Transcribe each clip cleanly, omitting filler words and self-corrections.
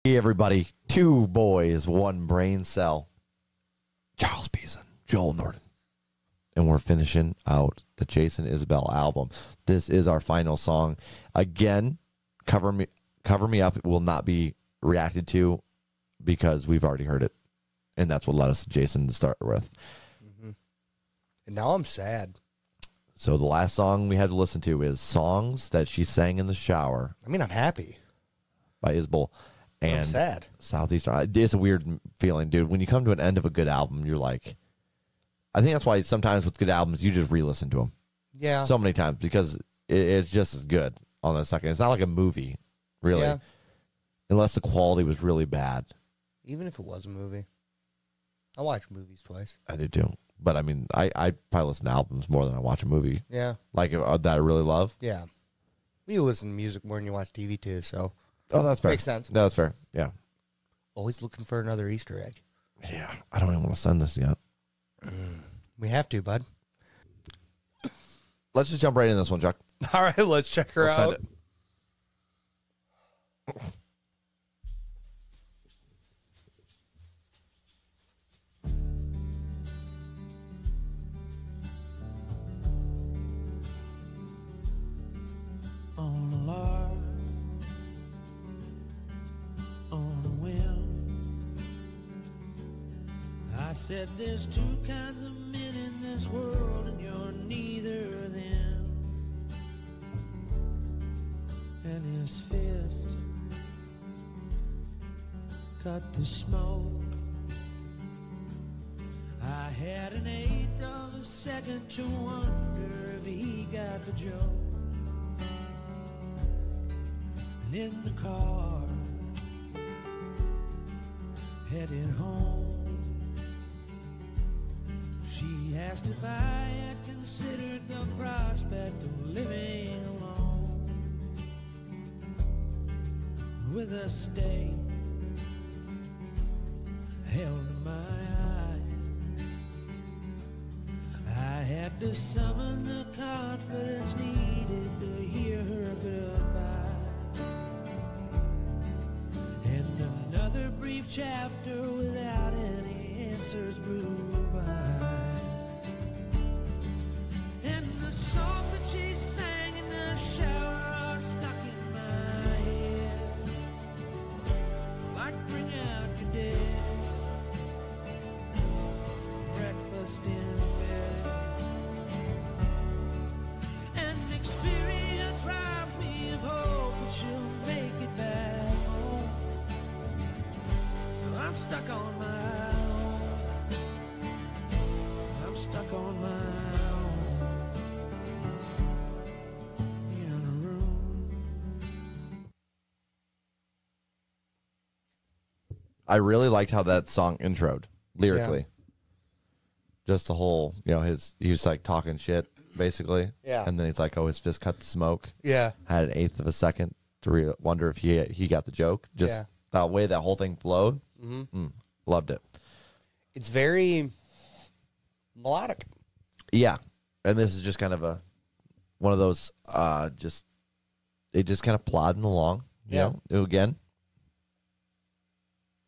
Hey everybody, two boys, one brain cell. Charles Beeson, Joel Norton. And we're finishing out the Jason Isbell album. This is our final song. Again, Cover Me Up will not be reacted to because we've already heard it. And that's what led us to Jason to start with. Mm-hmm. And now I'm sad. So the last song we had to listen to is Songs That She Sang in the Shower. I mean, I'm happy. By Isbell. And I'm sad. Southeastern. It's a weird feeling, dude. When you come to an end of a good album, you're like, I think that's why sometimes with good albums, you just re-listen to them. Yeah. So many times because it's just as good on the second. It's not like a movie, really. Yeah. Unless the quality was really bad. Even if it was a movie. I watch movies twice. I do too. But I mean, I probably listen to albums more than I watch a movie. Yeah. Like that I really love. Yeah. You listen to music more than you watch TV too, so. Oh, that's fair. Makes sense. No, that's fair. Yeah. Always looking for another Easter egg. Yeah. I don't even want to send this yet. We have to, bud. Let's just jump right in this one, Chuck. All right, let's check her out. Send it. I said there's two kinds of men in this world and you're neither of them. And his fist cut the smoke. I had an eighth of a second to wonder if he got the joke. And in the car headed home, she asked if I had considered the prospect of living alone with a stake held in my eye. I had to summon the confidence needed to hear her goodbye. And another brief chapter without any answers grew by. And the songs that she sang in the shower are stuck in my head, like Bring Out Your Dead, Breakfast in Bed. And experience robs me of hope that she'll make it back home. So I'm stuck on my own. I'm stuck on my own. I really liked how that song introed lyrically. Yeah. Just the whole, he was like talking shit basically. Yeah. And then he's like, oh, his fist cut the smoke. Yeah. Had an eighth of a second to wonder if he got the joke. Just that way that whole thing flowed. Mm-hmm. Loved it. It's very melodic. Yeah. And this is just kind of one of those, just kind of plodding along, you know, again.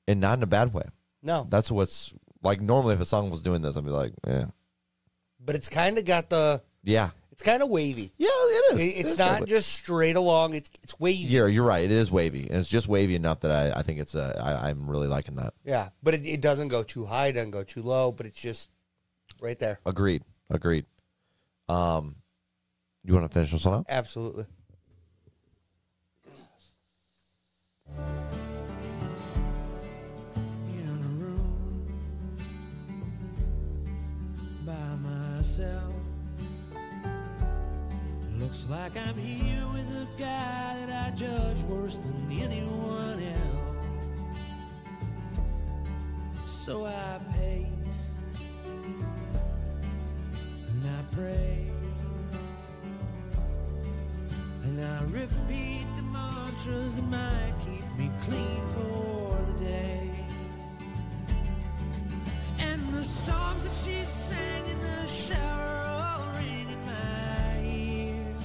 And not in a bad way. No. That's what's, like, normally if a song was doing this, I'd be like, eh. But it's kind of got the... Yeah. It's kind of wavy. Yeah, it is. It's not just straight along. It's wavy. Yeah, you're right. It is wavy. And it's just wavy enough that I think it's I'm really liking that. Yeah. But it doesn't go too high. It doesn't go too low. But it's just right there. Agreed. You want to finish this one up? Absolutely. Looks like I'm here with a guy that I judge worse than anyone else. So I pace and I pray and I repeat the mantras that might keep me clean for the day. And the songs that she sang in the shower all ring in my ear,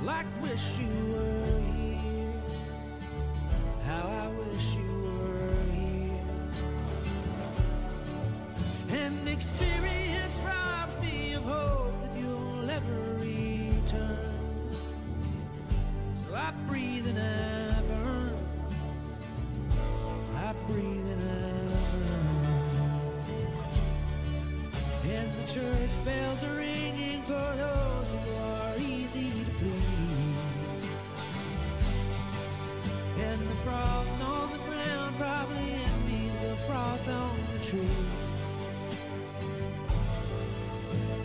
like wish you were here. How true.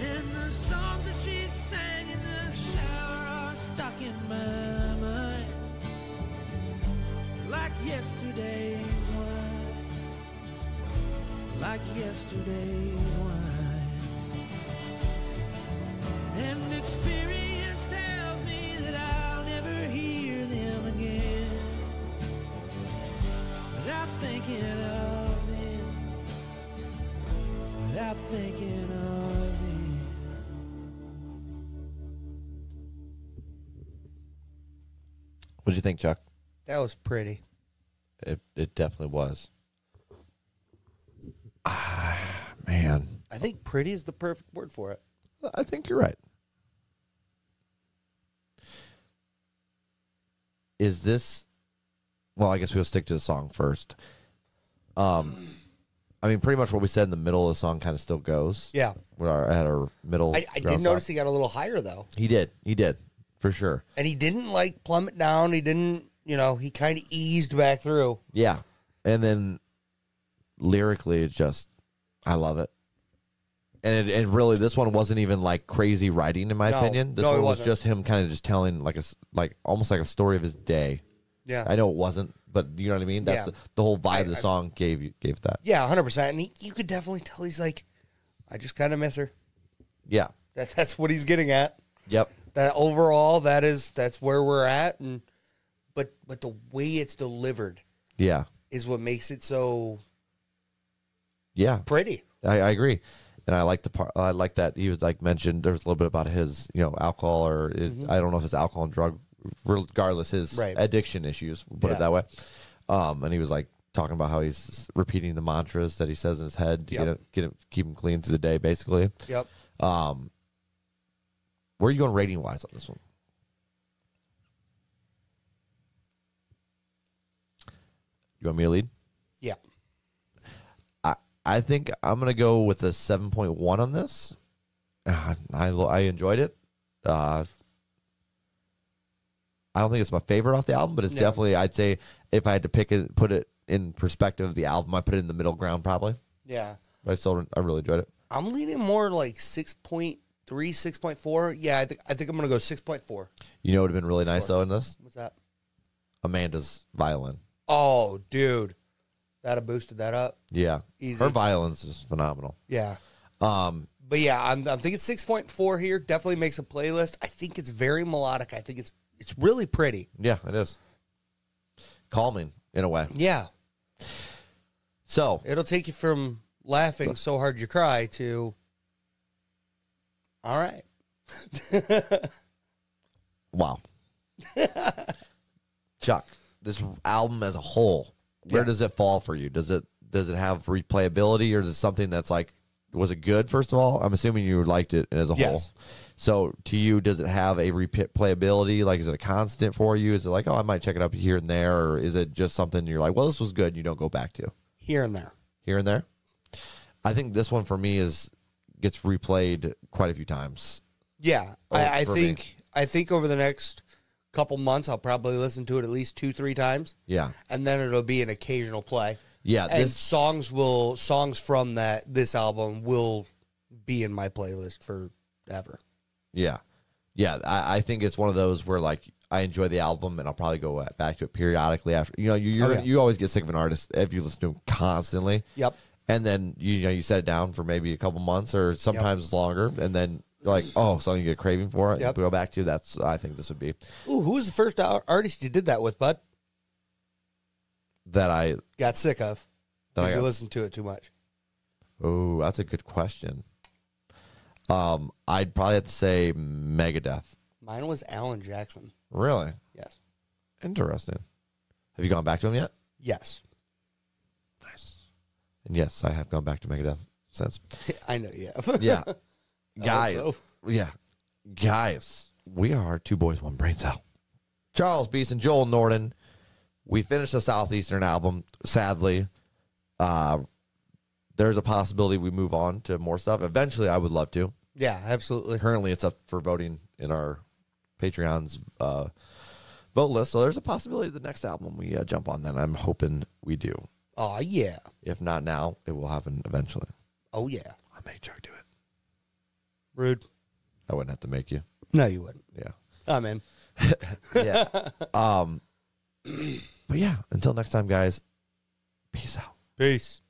And the songs that she sang in the shower are stuck in my mind, like yesterday's wine, like yesterday's wine. And experience tells me that I'll never hear them again without thinking of them, without thinking of them. What do you think, Chuck? That was pretty. It definitely was. Man. I think pretty is the perfect word for it. I think you're right. Is this... Well, I guess we'll stick to the song first. I mean, pretty much what we said in the middle of the song kind of still goes. Yeah. At our middle. I did notice he got a little higher, though. He did, for sure. And he didn't, like, plummet down. He didn't, he kind of eased back through. Yeah. And then lyrically, it's just, I love it. And really, this one wasn't even like crazy writing, in my opinion. This one was just him kind of just telling almost like a story of his day. Yeah. I know it wasn't, but you know what I mean? That's the whole vibe of the song gave that. Yeah, 100%. And you could definitely tell he's like, I just kind of miss her. Yeah. That's what he's getting at. Yep. That overall, that's where we're at. And but the way it's delivered, is what makes it so pretty. I agree. And I like the part. I like that he was like mentioned. There's a little bit about his, alcohol or I don't know if it's alcohol and drug, regardless his addiction issues. We'll put it that way. And he was like talking about how he's repeating the mantras that he says in his head to keep him clean through the day, basically. Yep. Where are you going rating wise on this one? You want me to lead? Yeah. I think I'm going to go with a 7.1 on this. I enjoyed it. I don't think it's my favorite off the album, but it's definitely, I'd say, if I had to put it in perspective of the album, I'd put it in the middle ground probably. Yeah. But I really enjoyed it. I'm leaning more like 6.3, 6.4. Yeah, I think I'm going to go 6.4. You know what would have been really nice, though, in this? What's that? Amanda's violin. Oh, dude. That'd have boosted that up. Yeah. Easy. Her violin's is phenomenal. Yeah. But yeah, I'm thinking 6.4 here. Definitely makes a playlist. I think it's very melodic. I think it's really pretty. Yeah, it is. Calming in a way. Yeah. So it'll take you from laughing so hard you cry to all right. Wow. Chuck, this album as a whole, where does it fall for you? Does it have replayability, or is it something that's like, was it good, first of all? I'm assuming you liked it as a whole. So to you, does it have a replayability? Like, is it a constant for you? Is it like, oh, I might check it up here and there? Or is it just something you're like, well, this was good and you don't go back to? Here and there. Here and there? I think this one for me gets replayed quite a few times. Yeah. I think over the next couple months, I'll probably listen to it at least 2-3 times. Yeah. And then it'll be an occasional play. Yeah. And songs from this album will be in my playlist forever. Yeah. Yeah. I think it's one of those where, like, I enjoy the album and I'll probably go back to it periodically after. You always get sick of an artist if you listen to him constantly. Yep. And then you set it down for maybe a couple months or sometimes longer, and then you're like, oh, something you get a craving for it. Yep. Go back to. I think this would be. Ooh, who was the first artist you did that with, bud? That I got sick of. Because you listened to it too much. Oh, that's a good question. I'd probably have to say Megadeth. Mine was Alan Jackson. Really? Yes. Interesting. Have you gone back to him yet? Yes. Nice. And yes, I have gone back to Megadeth since. I know you have. Yeah. Guys. Yeah. Guys, we are two boys, one brain cell. Charles Beeson, Joel Norden. We finished the Southeastern album, sadly. There's a possibility we move on to more stuff. Eventually, I would love to. Yeah, absolutely. Currently, it's up for voting in our Patreon's vote list, so there's a possibility the next album we jump on then. I'm hoping we do. Oh, yeah. If not now, it will happen eventually. Oh, yeah. I'll make Chuck do it. Rude. I wouldn't have to make you. No, you wouldn't. Yeah. I'm in. Yeah. But yeah, until next time, guys. Peace out. Peace.